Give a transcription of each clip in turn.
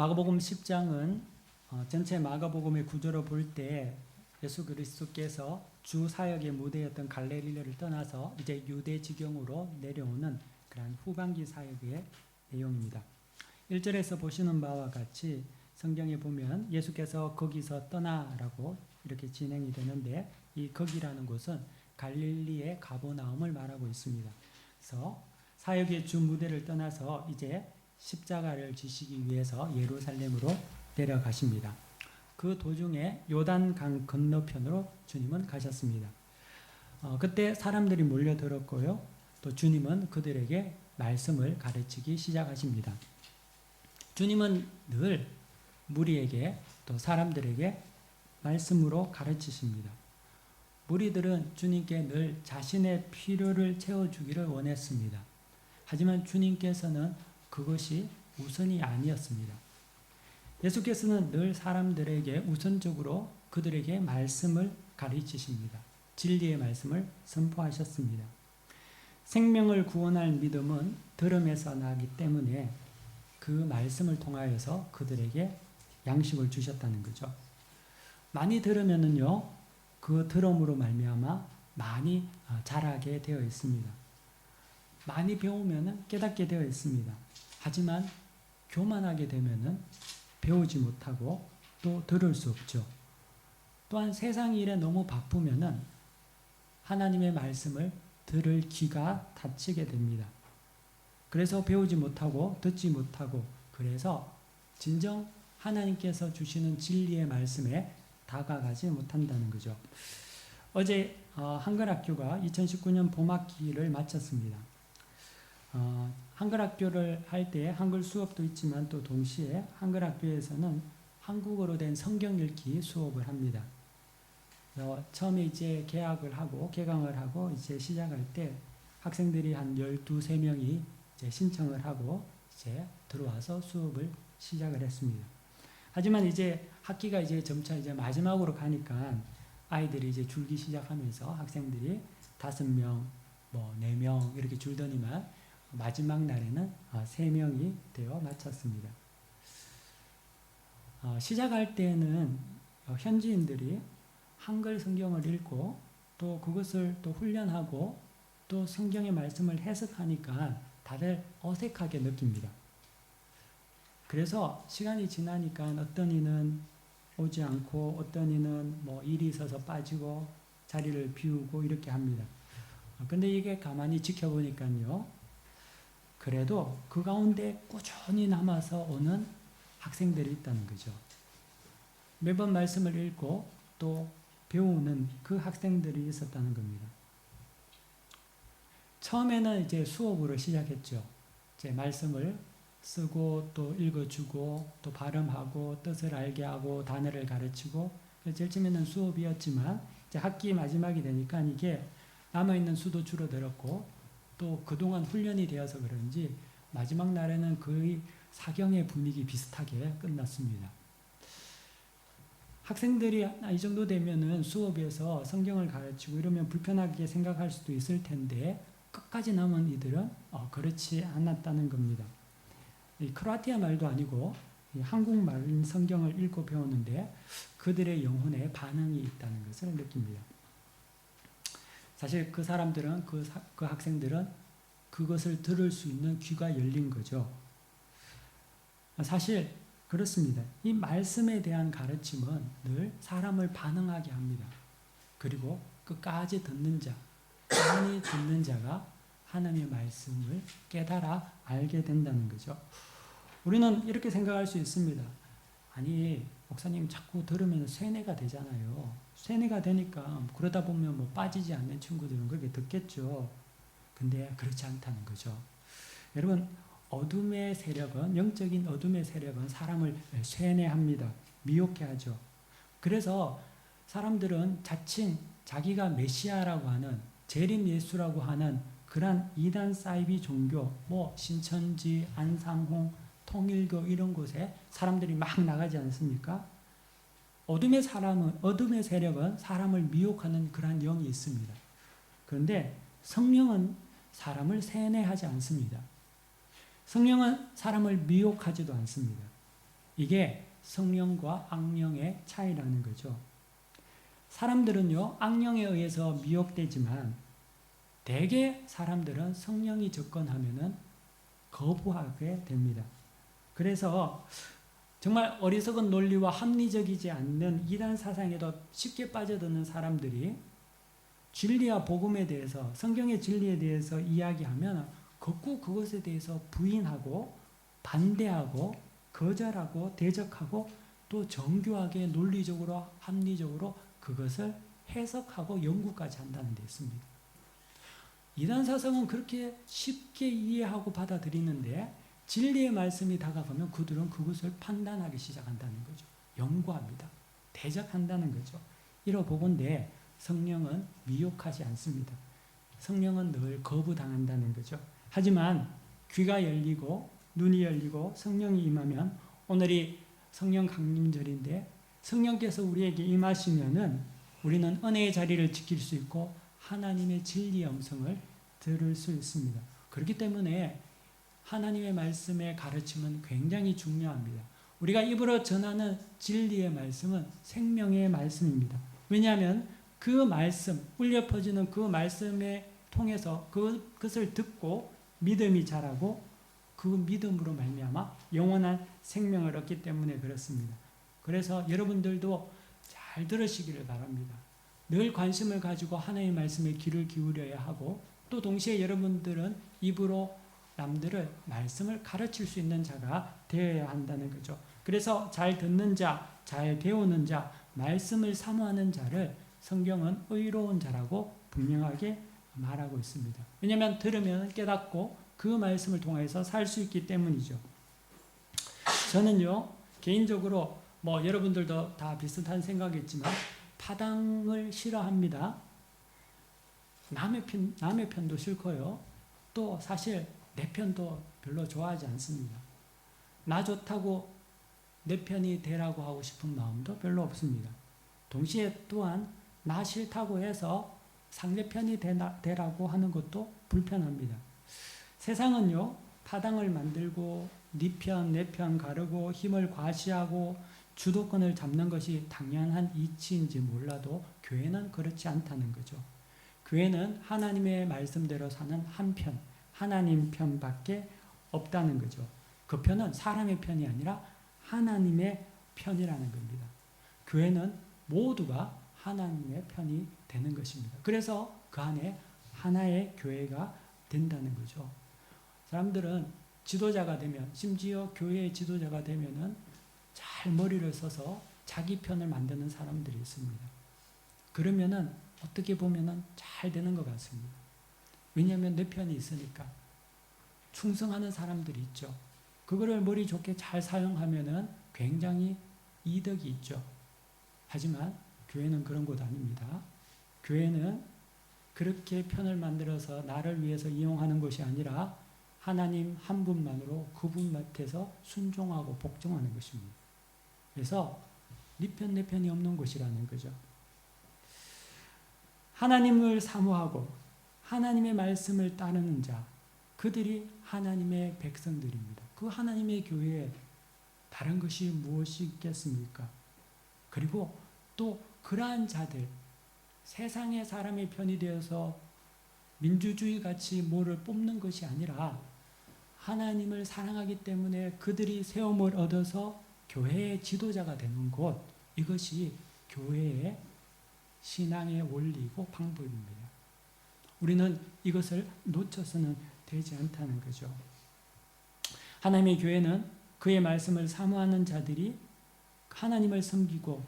마가복음 10장은 전체 마가복음의 구조로 볼 때 예수 그리스도께서 주 사역의 무대였던 갈릴리를 떠나서 이제 유대 지경으로 내려오는 그러한 후반기 사역의 내용입니다. 1절에서 보시는 바와 같이 성경에 보면 예수께서 거기서 떠나라고 이렇게 진행이 되는데, 이 거기라는 곳은 갈릴리의 가버나움을 말하고 있습니다. 그래서 사역의 주 무대를 떠나서 이제 십자가를 지시기 위해서 예루살렘으로 내려가십니다. 그 도중에 요단강 건너편으로 주님은 가셨습니다. 그때 사람들이 몰려들었고요. 또 주님은 그들에게 말씀을 가르치기 시작하십니다. 주님은 늘 무리에게 또 사람들에게 말씀으로 가르치십니다. 무리들은 주님께 늘 자신의 필요를 채워주기를 원했습니다. 하지만 주님께서는 그것이 우선이 아니었습니다. 예수께서는 늘 사람들에게 우선적으로 그들에게 말씀을 가르치십니다. 진리의 말씀을 선포하셨습니다. 생명을 구원할 믿음은 들음에서 나기 때문에 그 말씀을 통하여서 그들에게 양식을 주셨다는 거죠. 많이 들으면은요, 그 들음으로 말미암아 많이 자라게 되어 있습니다. 많이 배우면은 깨닫게 되어 있습니다. 하지만 교만하게 되면은 배우지 못하고 또 들을 수 없죠. 또한 세상 일에 너무 바쁘면은 하나님의 말씀을 들을 귀가 닫히게 됩니다. 그래서 배우지 못하고 듣지 못하고, 그래서 진정 하나님께서 주시는 진리의 말씀에 다가가지 못한다는 거죠. 어제 한글학교가 2019년 봄학기를 마쳤습니다. 한글학교를 할 때 한글 수업도 있지만 또 동시에 한글학교에서는 한국어로 된 성경 읽기 수업을 합니다. 처음에 이제 개강을 하고 이제 시작할 때 학생들이 한 12~13명이 이제 신청을 하고 이제 들어와서 수업을 시작을 했습니다. 하지만 이제 학기가 이제 점차 이제 마지막으로 가니까 아이들이 이제 줄기 시작하면서 학생들이 5명, 4명 이렇게 줄더니만 마지막 날에는 3명이 되어 마쳤습니다. 시작할 때는 현지인들이 한글 성경을 읽고 또 그것을 또 훈련하고 또 성경의 말씀을 해석하니까 다들 어색하게 느낍니다. 그래서 시간이 지나니까 어떤 이는 오지 않고 어떤 이는 일이 있어서 빠지고 자리를 비우고 이렇게 합니다. 근데 이게 가만히 지켜보니까요, 그래도 그 가운데 꾸준히 남아서 오는 학생들이 있다는 거죠. 매번 말씀을 읽고 또 배우는 그 학생들이 있었다는 겁니다. 처음에는 이제 수업으로 시작했죠. 이제 말씀을 쓰고 또 읽어주고 또 발음하고 뜻을 알게 하고 단어를 가르치고, 제일 처음에는 수업이었지만 이제 학기 마지막이 되니까 이게 남아있는 수도 줄어들었고 또 그동안 훈련이 되어서 그런지 마지막 날에는 거의 사경의 분위기 비슷하게 끝났습니다. 학생들이 이 정도 되면은 수업에서 성경을 가르치고 이러면 불편하게 생각할 수도 있을 텐데 끝까지 남은 이들은 그렇지 않았다는 겁니다. 이 크로아티아 말도 아니고 한국말 성경을 읽고 배웠는데 그들의 영혼에 반응이 있다는 것을 느낍니다. 사실 그 사람들은 그 학생들은 그것을 들을 수 있는 귀가 열린 거죠. 사실 그렇습니다. 이 말씀에 대한 가르침은 늘 사람을 반응하게 합니다. 그리고 끝까지 듣는 자, 많이 듣는 자가 하나님의 말씀을 깨달아 알게 된다는 거죠. 우리는 이렇게 생각할 수 있습니다. 아니, 목사님 자꾸 들으면 세뇌가 되잖아요. 세뇌가 되니까 그러다 보면 빠지지 않는 친구들은 그렇게 듣겠죠. 근데 그렇지 않다는 거죠. 여러분, 어둠의 세력은, 영적인 어둠의 세력은 사람을 세뇌합니다. 미혹해 하죠. 그래서 사람들은 자칭 자기가 메시아라고 하는, 재림 예수라고 하는 그런 이단 사이비 종교, 신천지, 안상홍, 통일교 이런 곳에 사람들이 막 나가지 않습니까? 어둠의 세력은 사람을 미혹하는 그러한 영이 있습니다. 그런데 성령은 사람을 세뇌하지 않습니다. 성령은 사람을 미혹하지도 않습니다. 이게 성령과 악령의 차이라는 거죠. 사람들은요, 악령에 의해서 미혹되지만 대개 사람들은 성령이 접근하면은 거부하게 됩니다. 그래서 정말 어리석은 논리와 합리적이지 않는 이단 사상에도 쉽게 빠져드는 사람들이 진리와 복음에 대해서, 성경의 진리에 대해서 이야기하면 거꾸 그것에 대해서 부인하고 반대하고 거절하고 대적하고 또 정교하게 논리적으로 합리적으로 그것을 해석하고 연구까지 한다는 데 있습니다. 이단 사상은 그렇게 쉽게 이해하고 받아들이는데 진리의 말씀이 다가가면 그들은 그것을 판단하기 시작한다는 거죠. 연구합니다. 대적한다는 거죠. 이러 보건대 성령은 미혹하지 않습니다. 성령은 늘 거부당한다는 거죠. 하지만 귀가 열리고 눈이 열리고 성령이 임하면, 오늘이 성령 강림절인데 성령께서 우리에게 임하시면은 우리는 은혜의 자리를 지킬 수 있고 하나님의 진리의 음성을 들을 수 있습니다. 그렇기 때문에 하나님의 말씀의 가르침은 굉장히 중요합니다. 우리가 입으로 전하는 진리의 말씀은 생명의 말씀입니다. 왜냐하면 그 말씀, 울려 퍼지는 그 말씀에 통해서 그것을 듣고 믿음이 자라고 그 믿음으로 말미암아 영원한 생명을 얻기 때문에 그렇습니다. 그래서 여러분들도 잘 들으시기를 바랍니다. 늘 관심을 가지고 하나님의 말씀에 귀를 기울여야 하고, 또 동시에 여러분들은 입으로 남들을 말씀을 가르칠 수 있는 자가 되어야 한다는 거죠. 그래서 잘 듣는 자, 잘 배우는 자, 말씀을 사모하는 자를 성경은 의로운 자라고 분명하게 말하고 있습니다. 왜냐하면 들으면 깨닫고 그 말씀을 통해서 살 수 있기 때문이죠. 저는요, 개인적으로 여러분들도 다 비슷한 생각이겠지만 파당을 싫어합니다. 남의 편도 싫고요. 또 사실 내 편도 별로 좋아하지 않습니다. 나 좋다고 내 편이 되라고 하고 싶은 마음도 별로 없습니다. 동시에 또한 나 싫다고 해서 상대편이 되라고 하는 것도 불편합니다. 세상은요, 파당을 만들고 네 편, 내 편 가르고 힘을 과시하고 주도권을 잡는 것이 당연한 이치인지 몰라도 교회는 그렇지 않다는 거죠. 교회는 하나님의 말씀대로 사는 한 편, 하나님 편밖에 없다는 거죠. 그 편은 사람의 편이 아니라 하나님의 편이라는 겁니다. 교회는 모두가 하나님의 편이 되는 것입니다. 그래서 그 안에 하나의 교회가 된다는 거죠. 사람들은 지도자가 되면, 심지어 교회의 지도자가 되면은 잘 머리를 써서 자기 편을 만드는 사람들이 있습니다. 그러면은 어떻게 보면은 잘 되는 것 같습니다. 왜냐하면 내 편이 있으니까. 충성하는 사람들이 있죠. 그거를 머리 좋게 잘 사용하면은 굉장히 이득이 있죠. 하지만 교회는 그런 곳 아닙니다. 교회는 그렇게 편을 만들어서 나를 위해서 이용하는 것이 아니라 하나님 한 분만으로 그분 밑에서 순종하고 복종하는 것입니다. 그래서 네 편, 내 편이 없는 곳이라는 거죠. 하나님을 사모하고 하나님의 말씀을 따르는 자, 그들이 하나님의 백성들입니다. 그 하나님의 교회에 다른 것이 무엇이 있겠습니까? 그리고 또 그러한 자들, 세상의 사람의 편이 되어서 민주주의 같이 뭐를 뽑는 것이 아니라 하나님을 사랑하기 때문에 그들이 세움을 얻어서 교회의 지도자가 되는 곳, 이것이 교회의 신앙의 원리이고 방법입니다. 우리는 이것을 놓쳐서는 되지 않다는 거죠. 하나님의 교회는 그의 말씀을 사모하는 자들이 하나님을 섬기고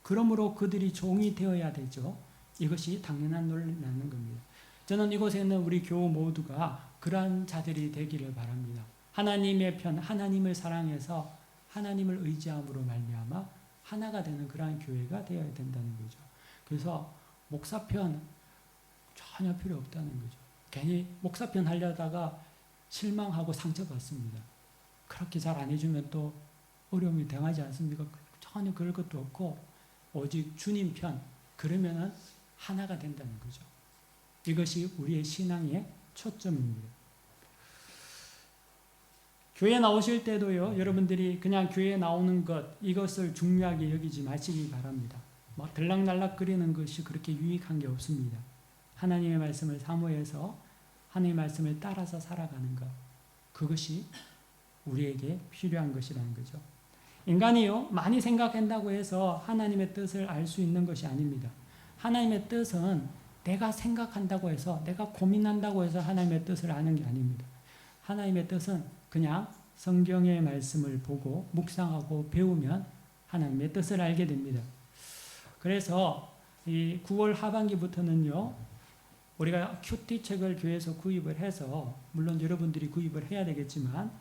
그러므로 그들이 종이 되어야 되죠. 이것이 당연한 논리라는 겁니다. 저는 이곳에 있는 우리 교우 모두가 그러한 자들이 되기를 바랍니다. 하나님의 편, 하나님을 사랑해서 하나님을 의지함으로 말미암아 하나가 되는 그러한 교회가 되어야 된다는 거죠. 그래서 목사편 전혀 필요 없다는 거죠. 괜히 목사편 하려다가 실망하고 상처받습니다. 그렇게 잘 안 해주면 또 어려움이 당하지 않습니까? 전혀 그럴 것도 없고 오직 주님 편, 그러면은 하나가 된다는 거죠. 이것이 우리의 신앙의 초점입니다. 교회 나오실 때도요, 여러분들이 그냥 교회 나오는 이것을 중요하게 여기지 마시기 바랍니다. 뭐 들락날락 거리는 것이 그렇게 유익한 게 없습니다. 하나님의 말씀을 사모해서 하나님의 말씀을 따라서 살아가는 것, 그것이 우리에게 필요한 것이라는 거죠. 인간이요, 많이 생각한다고 해서 하나님의 뜻을 알 수 있는 것이 아닙니다. 하나님의 뜻은 내가 생각한다고 해서, 내가 고민한다고 해서 하나님의 뜻을 아는 게 아닙니다. 하나님의 뜻은 그냥 성경의 말씀을 보고 묵상하고 배우면 하나님의 뜻을 알게 됩니다. 그래서 이 9월 하반기부터는요, 우리가 큐티 책을 교회에서 구입을 해서, 물론 여러분들이 구입을 해야 되겠지만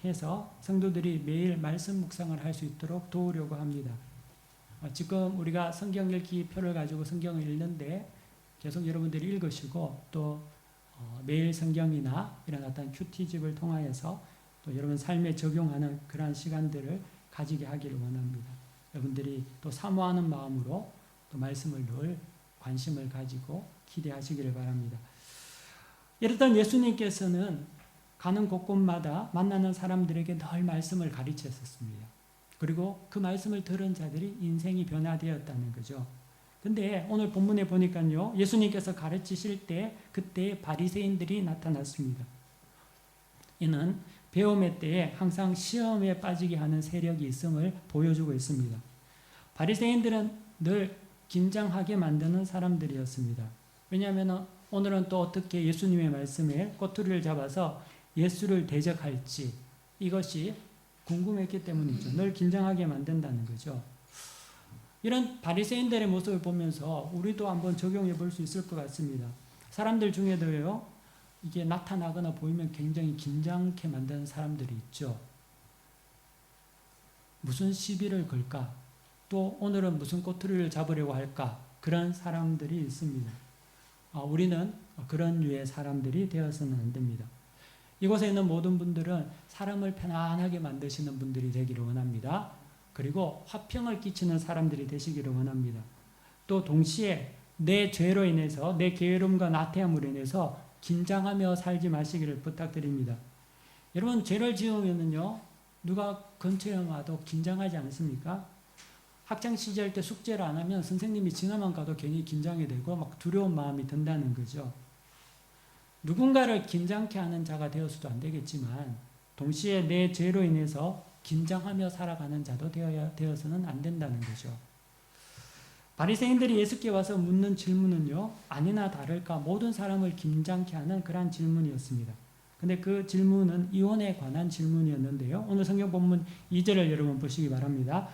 해서 성도들이 매일 말씀 묵상을 할 수 있도록 도우려고 합니다. 지금 우리가 성경 읽기 표를 가지고 성경을 읽는데 계속 여러분들이 읽으시고 또 매일 성경이나 이런 어떤 큐티집을 통하여서 또 여러분 삶에 적용하는 그러한 시간들을 가지게 하기를 원합니다. 여러분들이 또 사모하는 마음으로 또 말씀을 늘 관심을 가지고 기대하시기를 바랍니다. 이랬던 예수님께서는 가는 곳곳마다 만나는 사람들에게 늘 말씀을 가르쳤었습니다. 그리고 그 말씀을 들은 자들이 인생이 변화되었다는 거죠. 근데 오늘 본문에 보니까요, 예수님께서 가르치실 때 그때 바리새인들이 나타났습니다. 이는 배움의 때에 항상 시험에 빠지게 하는 세력이 있음을 보여주고 있습니다. 바리새인들은 늘 긴장하게 만드는 사람들이었습니다. 왜냐하면 오늘은 또 어떻게 예수님의 말씀에 꼬투리를 잡아서 예수를 대적할지 이것이 궁금했기 때문이죠. 늘 긴장하게 만든다는 거죠. 이런 바리새인들의 모습을 보면서 우리도 한번 적용해 볼 수 있을 것 같습니다. 사람들 중에도요, 이게 나타나거나 보이면 굉장히 긴장케 만드는 사람들이 있죠. 무슨 시비를 걸까? 또 오늘은 무슨 꼬투리를 잡으려고 할까? 그런 사람들이 있습니다. 우리는 그런 류의 사람들이 되어서는 안 됩니다. 이곳에 있는 모든 분들은 사람을 편안하게 만드시는 분들이 되기를 원합니다. 그리고 화평을 끼치는 사람들이 되시기를 원합니다. 또 동시에 내 죄로 인해서, 내 게으름과 나태함으로 인해서 긴장하며 살지 마시기를 부탁드립니다. 여러분, 죄를 지으면요, 누가 근처에 와도 긴장하지 않습니까? 학창시절 때 숙제를 안 하면 선생님이 지나만 가도 괜히 긴장이 되고 막 두려운 마음이 든다는 거죠. 누군가를 긴장케 하는 자가 되어서도 안 되겠지만 동시에 내 죄로 인해서 긴장하며 살아가는 자도 되어서는 안 된다는 거죠. 바리새인들이 예수께 와서 묻는 질문은요, 아니나 다를까 모든 사람을 긴장케 하는 그러한 질문이었습니다. 근데 그 질문은 이혼에 관한 질문이었는데요. 오늘 성경 본문 2절을 여러분 보시기 바랍니다.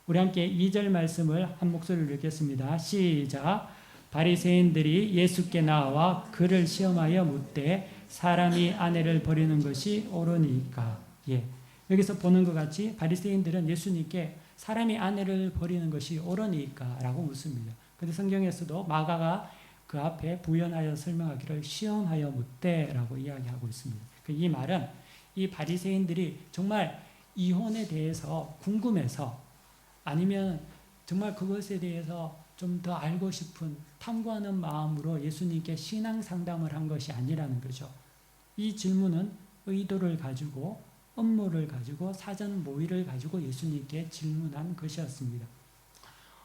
우리 함께 2절 말씀을 한 목소리로 읽겠습니다. 시작. 바리새인들이 예수께 나와 그를 시험하여 묻되 사람이 아내를 버리는 것이 옳으니까. 여기서 보는 것 같이 바리새인들은 예수님께 사람이 아내를 버리는 것이 옳으니까 라고 묻습니다. 그런데 성경에서도 마가가 그 앞에 부연하여 설명하기를 시험하여 묻되 라고 이야기하고 있습니다. 이 말은 이 바리새인들이 정말 이혼에 대해서 궁금해서 아니면 정말 그것에 대해서 좀 더 알고 싶은 탐구하는 마음으로 예수님께 신앙 상담을 한 것이 아니라는 거죠. 이 질문은 의도를 가지고 업무를 가지고 사전 모의를 가지고 예수님께 질문한 것이었습니다.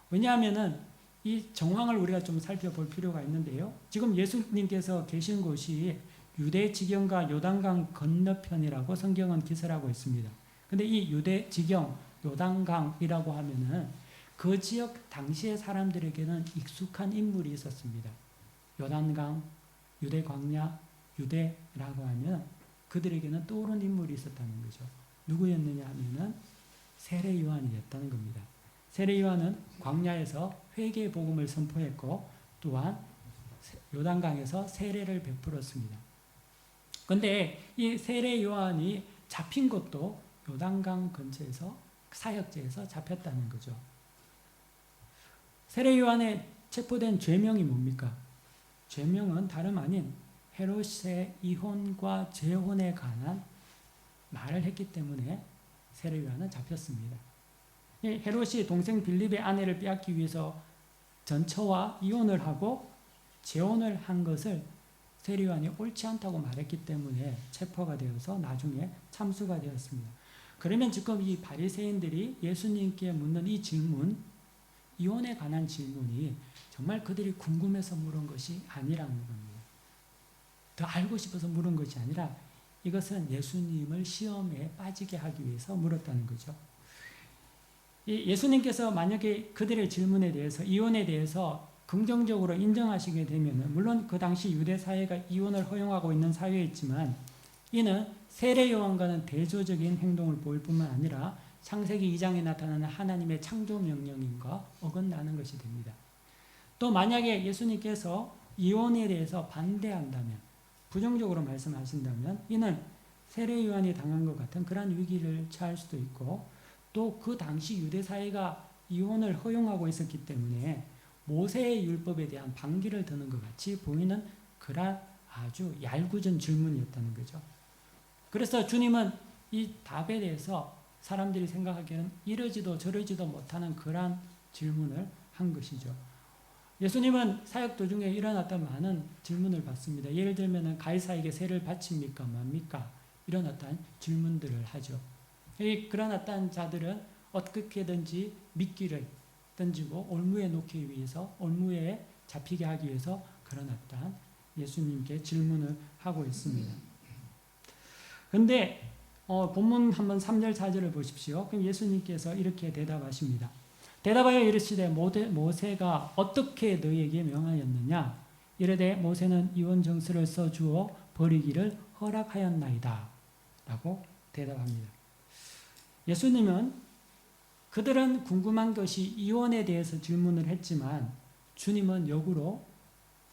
왜냐하면은 이 정황을 우리가 좀 살펴볼 필요가 있는데요. 지금 예수님께서 계신 곳이 유대 지경과 요단강 건너편이라고 성경은 기술하고 있습니다. 근데 이 유대 지경, 요단강이라고 하면은 그 지역 당시의 사람들에게는 익숙한 인물이 있었습니다. 요단강, 유대 광야, 유대라고 하면 그들에게는 떠오르는 인물이 있었다는 거죠. 누구였느냐 하면은 세례 요한이었다는 겁니다. 세례 요한은 광야에서 회개의 복음을 선포했고 또한 요단강에서 세례를 베풀었습니다. 그런데 이 세례 요한이 잡힌 것도 요단강 근처에서 사역지에서 잡혔다는 거죠. 세례 요한에 체포된 죄명이 뭡니까? 죄명은 다름 아닌 헤롯의 이혼과 재혼에 관한 말을 했기 때문에 세례 요한은 잡혔습니다. 헤롯이 동생 빌립의 아내를 빼앗기 위해서 전처와 이혼을 하고 재혼을 한 것을 세례요한이 옳지 않다고 말했기 때문에 체포가 되어서 나중에 참수가 되었습니다. 그러면 지금 이 바리새인들이 예수님께 묻는 이 질문, 이혼에 관한 질문이 정말 그들이 궁금해서 물은 것이 아니라는 겁니다. 더 알고 싶어서 물은 것이 아니라 이것은 예수님을 시험에 빠지게 하기 위해서 물었다는 거죠. 예수님께서 만약에 그들의 질문에 대해서, 이혼에 대해서 긍정적으로 인정하시게 되면, 물론 그 당시 유대 사회가 이혼을 허용하고 있는 사회였지만 이는 세례 요한과는 대조적인 행동을 보일 뿐만 아니라 창세기 2장에 나타나는 하나님의 창조 명령인과 어긋나는 것이 됩니다. 또 만약에 예수님께서 이혼에 대해서 반대한다면, 부정적으로 말씀하신다면 이는 세례 요한이 당한 것 같은 그러한 위기를 처할 수도 있고, 또 그 당시 유대 사회가 이혼을 허용하고 있었기 때문에 모세의 율법에 대한 반기를 드는 것 같이 보이는 그러한 아주 얄궂은 질문이었다는 거죠. 그래서 주님은 이 답에 대해서 사람들이 생각하기에는 이러지도 저러지도 못하는 그러한 질문을 한 것이죠. 예수님은 사역 도중에 일어났던 많은 질문을 받습니다. 예를 들면 가이사에게 세를 바칩니까 맙니까? 이런 어떤 질문들을 하죠. 그런 어떤 자들은 어떻게든지 미끼를 던지고 올무에 놓기 위해서, 올무에 잡히게 하기 위해서 그런 어떤 예수님께 질문을 하고 있습니다. 그런데 본문 한번 3절 4절을 보십시오. 그럼 예수님께서 이렇게 대답하십니다. 대답하여 이르시되 모세가 어떻게 너희에게 명하였느냐? 이르되 모세는 이혼 정서를 써주어 버리기를 허락하였나이다 라고 대답합니다. 예수님은 그들은 궁금한 것이 이혼에 대해서 질문을 했지만 주님은 역으로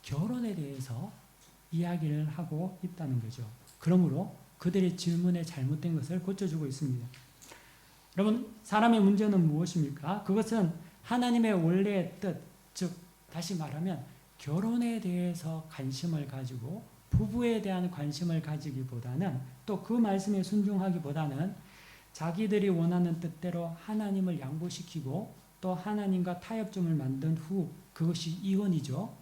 결혼에 대해서 이야기를 하고 있다는 거죠. 그러므로 그들의 질문에 잘못된 것을 고쳐주고 있습니다. 여러분, 사람의 문제는 무엇입니까? 그것은 하나님의 원래의 뜻, 즉 다시 말하면 결혼에 대해서 관심을 가지고 부부에 대한 관심을 가지기보다는, 또 그 말씀에 순종하기보다는 자기들이 원하는 뜻대로 하나님을 양보시키고 또 하나님과 타협점을 만든 후, 그것이 이혼이죠.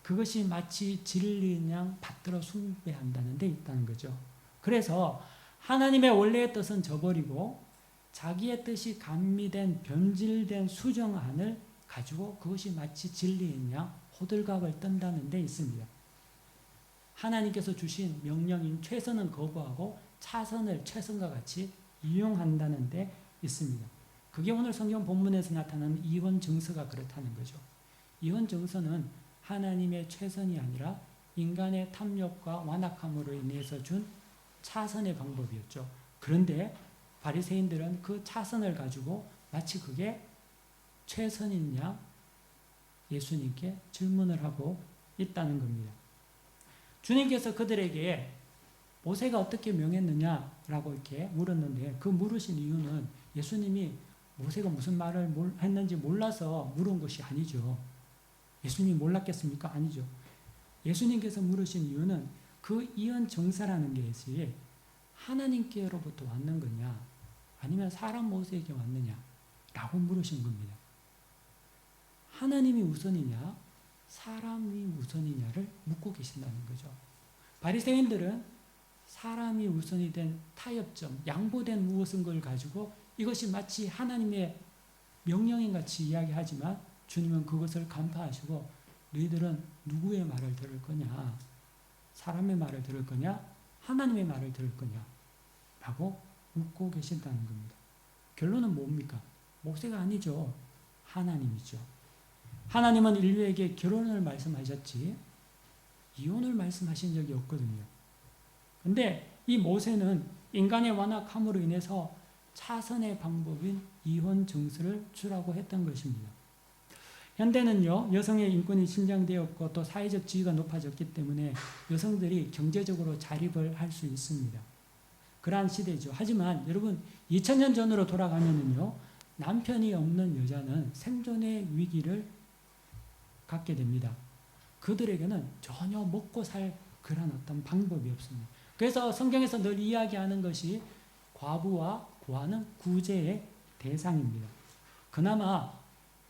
그것이 마치 진리인 양 받들어 숭배한다는 데 있다는 거죠. 그래서 하나님의 원래의 뜻은 저버리고 자기의 뜻이 감미된 변질된 수정안을 가지고 그것이 마치 진리인 양 호들갑을 떤다는 데 있습니다. 하나님께서 주신 명령인 최선은 거부하고 차선을 최선과 같이 이용한다는 데 있습니다. 그게 오늘 성경 본문에서 나타나는 이혼 정서가 그렇다는 거죠. 이혼 정서는 하나님의 최선이 아니라 인간의 탐욕과 완악함으로 인해서 준 차선의 방법이었죠. 그런데 바리새인들은 그 차선을 가지고 마치 그게 최선인 양 예수님께 질문을 하고 있다는 겁니다. 주님께서 그들에게 모세가 어떻게 명했느냐라고 이렇게 물었는데, 그 물으신 이유는 예수님이 모세가 무슨 말을 했는지 몰라서 물은 것이 아니죠. 예수님이 몰랐겠습니까? 아니죠. 예수님께서 물으신 이유는 그 이혼 정사라는 것이 하나님께로부터 왔는 거냐, 아니면 사람 모세에게 왔느냐 라고 물으신 겁니다. 하나님이 우선이냐 사람이 우선이냐를 묻고 계신다는 거죠. 바리새인들은 사람이 우선이 된 타협점, 양보된 무엇인 걸 가지고 이것이 마치 하나님의 명령인 같이 이야기하지만 주님은 그것을 간파하시고 너희들은 누구의 말을 들을 거냐? 사람의 말을 들을 거냐? 하나님의 말을 들을 거냐? 라고 묻고 계신다는 겁니다. 결론은 뭡니까? 모세가 아니죠. 하나님이죠. 하나님은 인류에게 결혼을 말씀하셨지 이혼을 말씀하신 적이 없거든요. 그런데 이 모세는 인간의 완악함으로 인해서 차선의 방법인 이혼 정서를 주라고 했던 것입니다. 현대는요, 여성의 인권이 신장되었고 또 사회적 지위가 높아졌기 때문에 여성들이 경제적으로 자립을 할 수 있습니다. 그러한 시대죠. 하지만 여러분 2000년 전으로 돌아가면은요, 남편이 없는 여자는 생존의 위기를 갖게 됩니다. 그들에게는 전혀 먹고 살 그런 어떤 방법이 없습니다. 그래서 성경에서 늘 이야기하는 것이 과부와 고아는 구제의 대상입니다. 그나마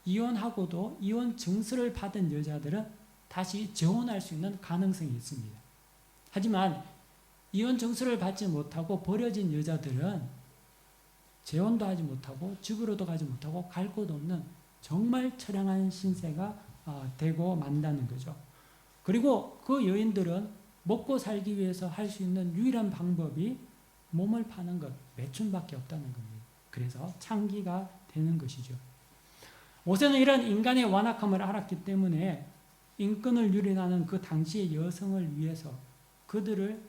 이혼하고도 이혼 증서를 받은 여자들은 다시 재혼할 수 있는 가능성이 있습니다. 하지만 이혼 정서를 받지 못하고 버려진 여자들은 재혼도 하지 못하고 집으로도 가지 못하고 갈 곳 없는 정말 처량한 신세가 되고 만다는 거죠. 그리고 그 여인들은 먹고 살기 위해서 할 수 있는 유일한 방법이 몸을 파는 것, 매춘밖에 없다는 겁니다. 그래서 창기가 되는 것이죠. 모세는 이런 인간의 완악함을 알았기 때문에 인권을 유린하는 그 당시의 여성을 위해서 그들을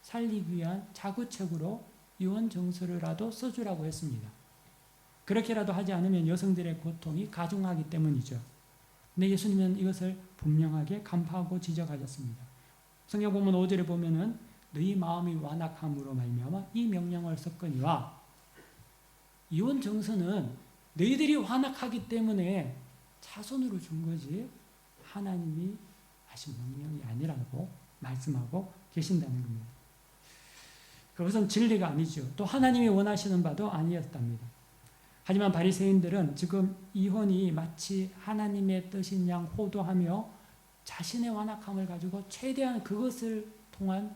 살리기 위한 자구책으로 이혼 정서라도 써주라고 했습니다. 그렇게라도 하지 않으면 여성들의 고통이 가중하기 때문이죠. 근데 예수님은 이것을 분명하게 간파하고 지적하셨습니다. 성경 본문 5절에 보면은 너희 마음이 완악함으로 말미암아 이 명령을 썼거니와, 이혼 정서는 너희들이 완악하기 때문에 자손으로 준 거지 하나님이 하신 명령이 아니라고 말씀하고 계신다는 겁니다. 그것은 진리가 아니죠. 또 하나님이 원하시는 바도 아니었답니다. 하지만 바리새인들은 지금 이혼이 마치 하나님의 뜻인 양 호도하며 자신의 완악함을 가지고 최대한 그것을 통한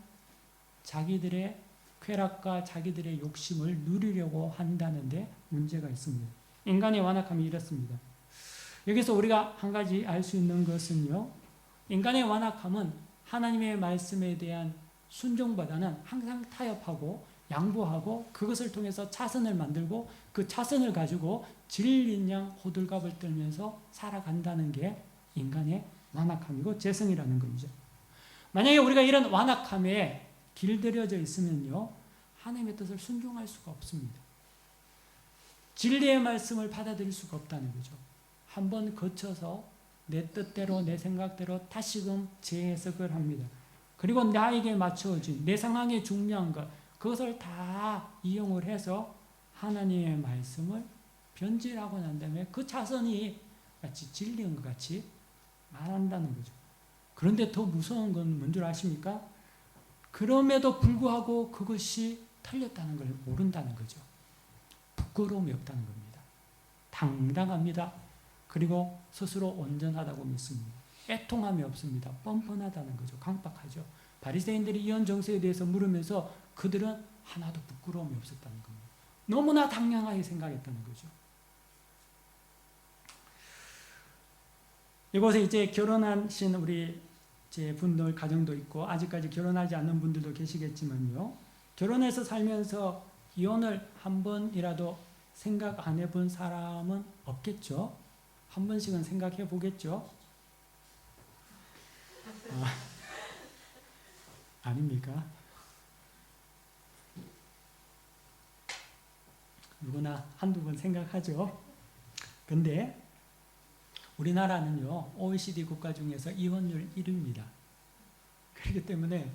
자기들의 쾌락과 자기들의 욕심을 누리려고 한다는데 문제가 있습니다. 인간의 완악함이 이렇습니다. 여기서 우리가 한 가지 알 수 있는 것은요, 인간의 완악함은 하나님의 말씀에 대한 순종보다는 항상 타협하고 양보하고 그것을 통해서 차선을 만들고 그 차선을 가지고 진리인 양 호들갑을 떨면서 살아간다는 게 인간의 완악함이고 죄성이라는 겁니다. 만약에 우리가 이런 완악함에 길들여져 있으면요, 하나님의 뜻을 순종할 수가 없습니다. 진리의 말씀을 받아들일 수가 없다는 거죠. 한번 거쳐서 내 뜻대로 내 생각대로 다시금 재해석을 합니다. 그리고 나에게 맞춰진 내 상황에 중요한 것, 그것을 다 이용을 해서 하나님의 말씀을 변질하고 난 다음에 그 차선이 마치 진리인 것 같이 말한다는 거죠. 그런데 더 무서운 건 뭔 줄 아십니까? 그럼에도 불구하고 그것이 틀렸다는 걸 모른다는 거죠. 부끄러움이 없다는 겁니다. 당당합니다. 그리고 스스로 온전하다고 믿습니다. 애통함이 없습니다. 뻔뻔하다는 거죠. 강박하죠. 바리새인들이 이혼 정서에 대해서 물으면서 그들은 하나도 부끄러움이 없었다는 겁니다. 너무나 당연하게 생각했다는 거죠. 이곳에 이제 결혼하신 우리 제 분들 가정도 있고 아직까지 결혼하지 않는 분들도 계시겠지만요. 결혼해서 살면서 이혼을 한 번이라도 생각 안 해본 사람은 없겠죠. 한 번씩은 생각해 보겠죠. 아닙니까? 누구나 한두 번 생각하죠. 근데 우리나라는요, OECD 국가 중에서 이혼율 1위입니다. 그렇기 때문에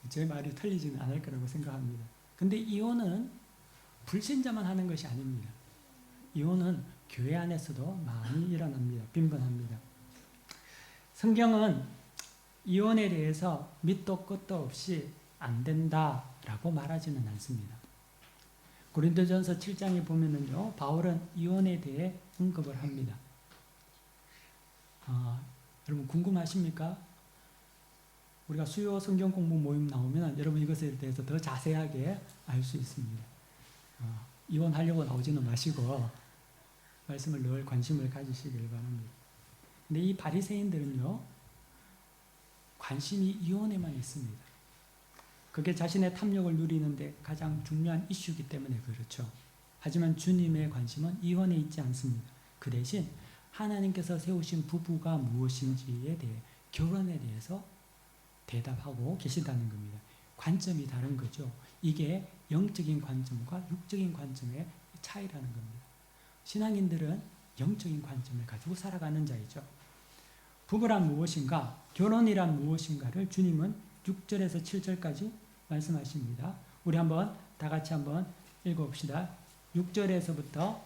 제 말이 틀리지는 않을 거라고 생각합니다. 근데 이혼은 불신자만 하는 것이 아닙니다. 이혼은 교회 안에서도 많이 일어납니다. 빈번합니다. 성경은 이혼에 대해서 밑도 끝도 없이 안 된다라고 말하지는 않습니다. 고린도전서 7장에 보면은요, 바울은 이혼에 대해 언급을 합니다. 여러분 궁금하십니까? 우리가 수요 성경 공부 모임 나오면 여러분 이것에 대해서 더 자세하게 알 수 있습니다. 이혼하려고 나오지는 마시고 말씀을 늘 관심을 가지시길 바랍니다. 근데 이 바리새인들은요, 관심이 이혼에만 있습니다. 그게 자신의 탐욕을 누리는데 가장 중요한 이슈이기 때문에 그렇죠. 하지만 주님의 관심은 이혼에 있지 않습니다. 그 대신 하나님께서 세우신 부부가 무엇인지에 대해, 결혼에 대해서 대답하고 계시다는 겁니다. 관점이 다른 거죠. 이게 영적인 관점과 육적인 관점의 차이라는 겁니다. 신앙인들은 영적인 관점을 가지고 살아가는 자이죠. 부부란 무엇인가, 결혼이란 무엇인가를 주님은 6절에서 7절까지 말씀하십니다. 우리 한번 다 같이 한번 읽어봅시다. 6절에서부터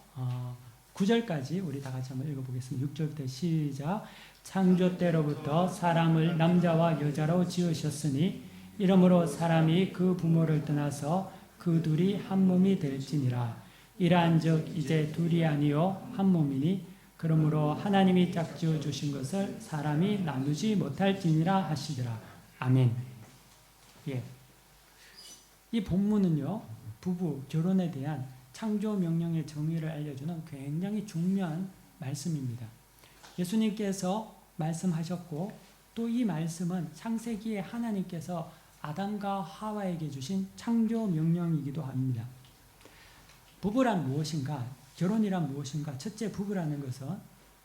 9절까지 우리 다 같이 한번 읽어보겠습니다. 6절부터 시작. 창조 때로부터 사람을 남자와 여자로 지으셨으니 이러므로 사람이 그 부모를 떠나서 그 둘이 한 몸이 될지니라. 이러한즉 이제 둘이 아니요 한 몸이니 그러므로 하나님이 짝지어 주신 것을 사람이 나누지 못할지니라 하시더라. 아멘. 예. 이 본문은요, 부부 결혼에 대한 창조 명령의 정의를 알려주는 굉장히 중요한 말씀입니다. 예수님께서 말씀하셨고 또 이 말씀은 창세기에 하나님께서 아담과 하와에게 주신 창조 명령이기도 합니다. 부부란 무엇인가? 결혼이란 무엇인가? 첫째, 부부라는 것은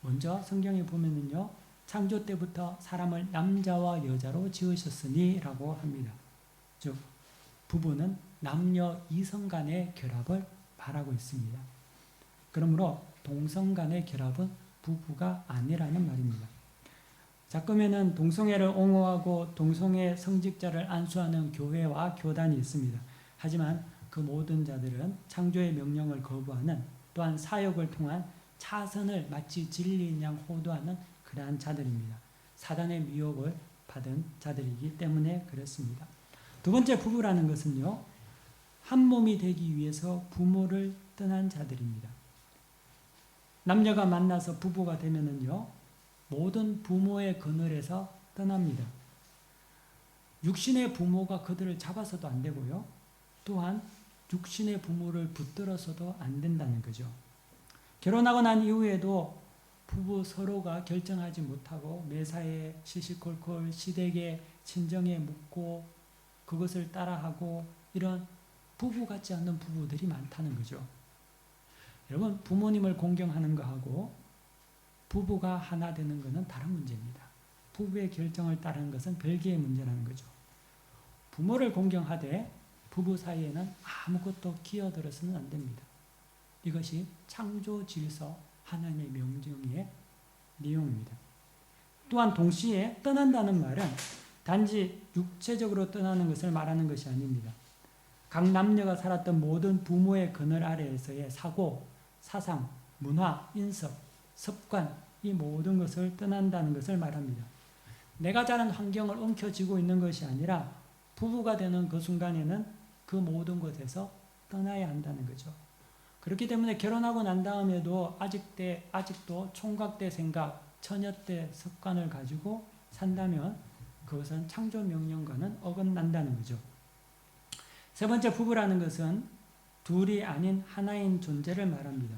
먼저 성경에 보면은요, 창조 때부터 사람을 남자와 여자로 지으셨으니 라고 합니다. 즉, 부부는 남녀 이성 간의 결합을 말하고 있습니다. 그러므로 동성 간의 결합은 부부가 아니라는 말입니다. 자, 그러면은 동성애를 옹호하고 동성애 성직자를 안수하는 교회와 교단이 있습니다. 하지만 그 모든 자들은 창조의 명령을 거부하는, 또한 사역을 통한 차선을 마치 진리인 양 호도하는 그러한 자들입니다. 사단의 미혹을 받은 자들이기 때문에 그렇습니다. 두 번째, 부부라는 것은요, 한 몸이 되기 위해서 부모를 떠난 자들입니다. 남녀가 만나서 부부가 되면은요, 모든 부모의 그늘에서 떠납니다. 육신의 부모가 그들을 잡아서도 안 되고요, 또한 육신의 부모를 붙들어서도 안 된다는 거죠. 결혼하고 난 이후에도 부부 서로가 결정하지 못하고 매사에 시시콜콜 시댁의 친정에 묻고 그것을 따라하고 이런 부부 같지 않는 부부들이 많다는 거죠. 여러분, 부모님을 공경하는 거하고 부부가 하나 되는 것은 다른 문제입니다. 부부의 결정을 따르는 것은 별개의 문제라는 거죠. 부모를 공경하되 부부 사이에는 아무것도 끼어들어서는 안 됩니다. 이것이 창조 질서 하나님의 명령의 내용입니다. 또한 동시에 떠난다는 말은 단지 육체적으로 떠나는 것을 말하는 것이 아닙니다. 각 남녀가 살았던 모든 부모의 그늘 아래에서의 사고, 사상, 문화, 인석, 습관, 이 모든 것을 떠난다는 것을 말합니다. 내가 자란 환경을 엉켜쥐고 있는 것이 아니라 부부가 되는 그 순간에는 그 모든 것에서 떠나야 한다는 거죠. 그렇기 때문에 결혼하고 난 다음에도 아직도 총각대 생각, 처녀대 습관을 가지고 산다면 그것은 창조 명령과는 어긋난다는 거죠. 세 번째, 부부라는 것은 둘이 아닌 하나인 존재를 말합니다.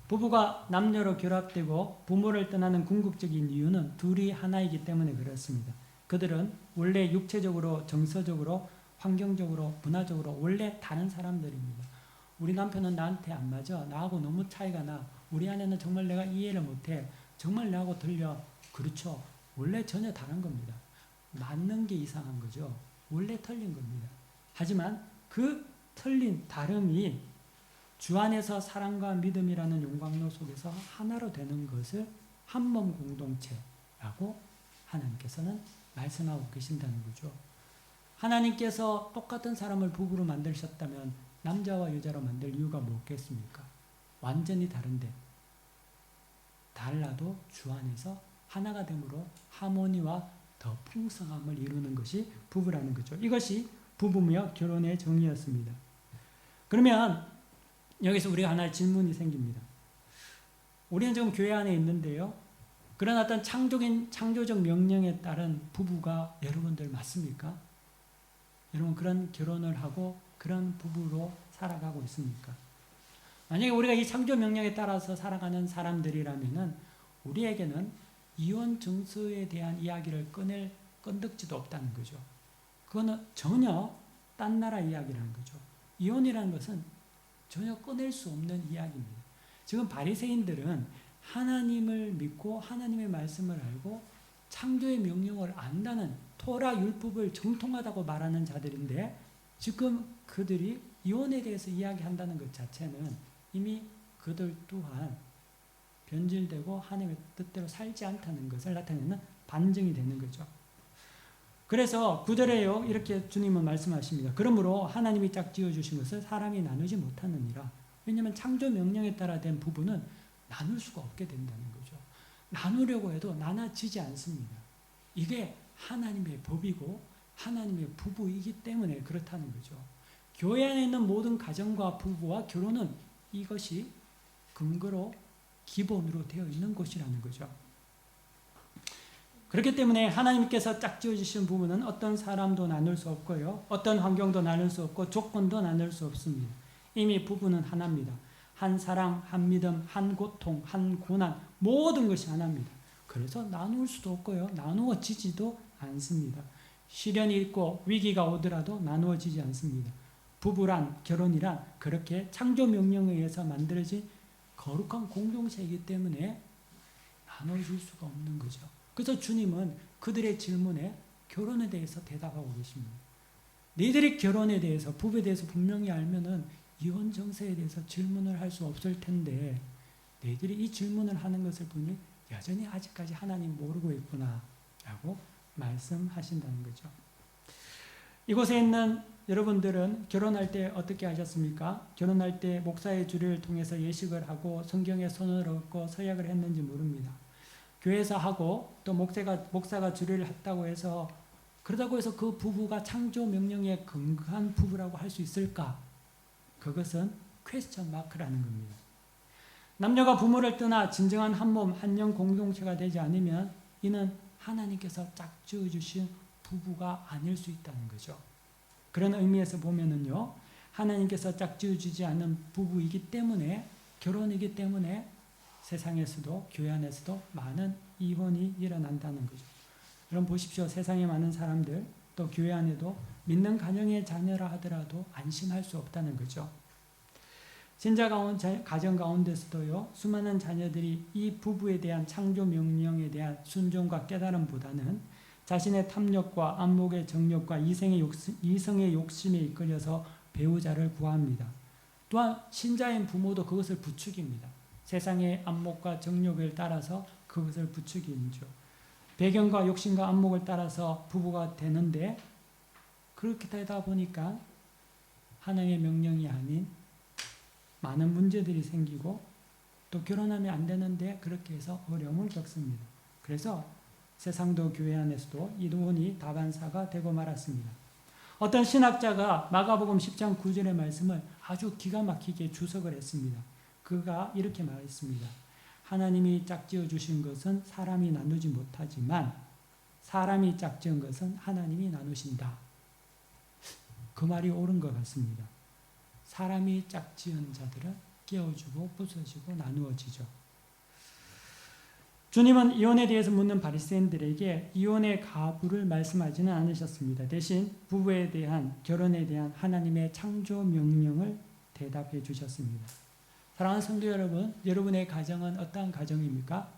부부가 남녀로 결합되고 부모를 떠나는 궁극적인 이유는 둘이 하나이기 때문에 그렇습니다. 그들은 원래 육체적으로, 정서적으로, 환경적으로, 문화적으로 원래 다른 사람들입니다. 우리 남편은 나한테 안 맞아. 나하고 너무 차이가 나. 우리 아내는 정말 내가 이해를 못해. 정말 나하고 들려. 그렇죠. 원래 전혀 다른 겁니다. 맞는 게 이상한 거죠. 원래 틀린 겁니다. 하지만 그 틀린 다름이 주 안에서 사랑과 믿음이라는 용광로 속에서 하나로 되는 것을 한 몸 공동체라고 하나님께서는 말씀하고 계신다는 거죠. 하나님께서 똑같은 사람을 부부로 만드셨다면 남자와 여자로 만들 이유가 뭐겠습니까? 완전히 다른데 달라도 주 안에서 하나가 됨으로 하모니와 더 풍성함을 이루는 것이 부부라는 거죠. 이것이 부부며 결혼의 정의였습니다. 그러면 여기서 우리가 하나의 질문이 생깁니다. 우리는 지금 교회 안에 있는데요. 그런 어떤 창조적 명령에 따른 부부가 여러분들 맞습니까? 여러분 그런 결혼을 하고 그런 부부로 살아가고 있습니까? 만약에 우리가 이 창조 명령에 따라서 살아가는 사람들이라면은 우리에게는 이혼 증서에 대한 이야기를 꺼낼 건덕지도 없다는 거죠. 그거는 전혀 딴 나라 이야기라는 거죠. 이혼이라는 것은 전혀 꺼낼 수 없는 이야기입니다. 지금 바리새인들은 하나님을 믿고 하나님의 말씀을 알고 창조의 명령을 안다는 토라 율법을 정통하다고 말하는 자들인데 지금 그들이 이혼에 대해서 이야기한다는 것 자체는 이미 그들 또한 변질되고 하나님의 뜻대로 살지 않다는 것을 나타내는 반증이 되는 거죠. 그래서 9절에요. 이렇게 주님은 말씀하십니다. 그러므로 하나님이 짝지어 주신 것을 사람이 나누지 못하느니라. 왜냐하면 창조 명령에 따라 된 부부는 나눌 수가 없게 된다는 거죠. 나누려고 해도 나눠지지 않습니다. 이게 하나님의 법이고 하나님의 부부이기 때문에 그렇다는 거죠. 교회 안에 있는 모든 가정과 부부와 결혼은 이것이 근거로 기본으로 되어 있는 것이라는 거죠. 그렇기 때문에 하나님께서 짝지어 주신 부분은 어떤 사람도 나눌 수 없고요. 어떤 환경도 나눌 수 없고 조건도 나눌 수 없습니다. 이미 부부는 하나입니다. 한 사랑, 한 믿음, 한 고통, 한 고난, 모든 것이 하나입니다. 그래서 나눌 수도 없고요. 나누어지지도 않습니다. 시련이 있고 위기가 오더라도 나누어지지 않습니다. 부부란, 결혼이란 그렇게 창조 명령에 의해서 만들어진 거룩한 공동체이기 때문에 나눠줄 수가 없는 거죠. 그래서 주님은 그들의 질문에 결혼에 대해서 대답하고 계십니다. 너희들이 결혼에 대해서, 부부에 대해서 분명히 알면은 이혼 정세에 대해서 질문을 할 수 없을 텐데 너희들이 이 질문을 하는 것을 보니 여전히 아직까지 하나님 모르고 있구나 라고 말씀하신다는 거죠. 이곳에 있는 여러분들은 결혼할 때 어떻게 하셨습니까? 결혼할 때 목사의 주례를 통해서 예식을 하고 성경에 손을 얹고 서약을 했는지 모릅니다. 교회에서 하고 또 목사가 주례를 했다고 해서 그러다고 해서 그 부부가 창조 명령에 근거한 부부라고 할 수 있을까? 그것은 퀘스천 마크라는 겁니다. 남녀가 부모를 떠나 진정한 한 몸, 한 영 공동체가 되지 않으면 이는 하나님께서 짝지어 주신 부부가 아닐 수 있다는 거죠. 그런 의미에서 보면은요, 하나님께서 짝지어 주지 않는 부부이기 때문에, 결혼이기 때문에 세상에서도 교회 안에서도 많은 이혼이 일어난다는 거죠. 여러분 보십시오. 세상에 많은 사람들, 또 교회 안에도 믿는 가정의 자녀라 하더라도 안심할 수 없다는 거죠. 신자 가정 가운데서도요, 수많은 자녀들이 이 부부에 대한 창조 명령에 대한 순종과 깨달음보다는 자신의 탐욕과 안목의 정욕과 이성의 욕심에 이끌려서 배우자를 구합니다. 또한 신자인 부모도 그것을 부추깁니다. 세상의 안목과 정욕을 따라서 그것을 부추기죠. 배경과 욕심과 안목을 따라서 부부가 되는데 그렇게 되다 보니까 하나님의 명령이 아닌 많은 문제들이 생기고 또 결혼하면 안 되는데 그렇게 해서 어려움을 겪습니다. 그래서 세상도 교회 안에서도 이혼이 다반사가 되고 말았습니다. 어떤 신학자가 마가복음 10장 9절의 말씀을 아주 기가 막히게 주석을 했습니다. 그가 이렇게 말했습니다. 하나님이 짝지어 주신 것은 사람이 나누지 못하지만 사람이 짝지은 것은 하나님이 나누신다. 그 말이 옳은 것 같습니다. 사람이 짝지은 자들은 깨어주고 부서지고 나누어지죠. 주님은 이혼에 대해서 묻는 바리새인들에게 이혼의 가부를 말씀하지는 않으셨습니다. 대신 부부에 대한, 결혼에 대한 하나님의 창조 명령을 대답해 주셨습니다. 사랑하는 성도 여러분, 여러분의 가정은 어떠한 가정입니까?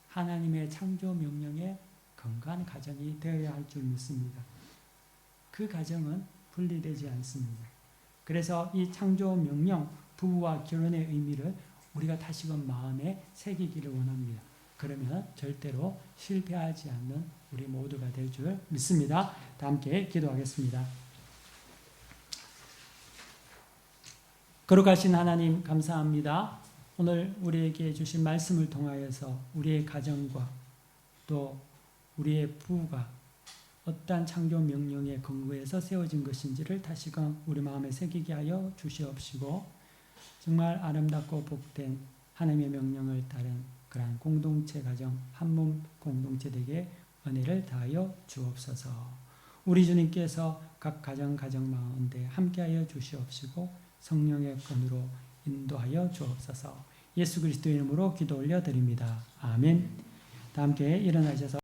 하나님의 창조 명령에 건강한 가정이 되어야 할 줄 믿습니다. 그 가정은 분리되지 않습니다. 그래서 이 창조 명령, 부부와 결혼의 의미를 우리가 다시금 마음에 새기기를 원합니다. 그러면 절대로 실패하지 않는 우리 모두가 될 줄 믿습니다. 다 함께 기도하겠습니다. 거룩하신 하나님 감사합니다. 오늘 우리에게 주신 말씀을 통하여서 우리의 가정과 또 우리의 부부가 어떠한 창조 명령에 근거해서 세워진 것인지를 다시금 우리 마음에 새기게 하여 주시옵시고 정말 아름답고 복된 하나님의 명령을 따른 그러한 공동체 가정, 한몸 공동체 되게 은혜를 다하여 주옵소서. 우리 주님께서 각 가정 가운데 함께하여 주시옵시고 성령의 권으로 인도하여 주옵소서. 예수 그리스도의 이름으로 기도 올려드립니다. 아멘. 다 함께 일어나셔서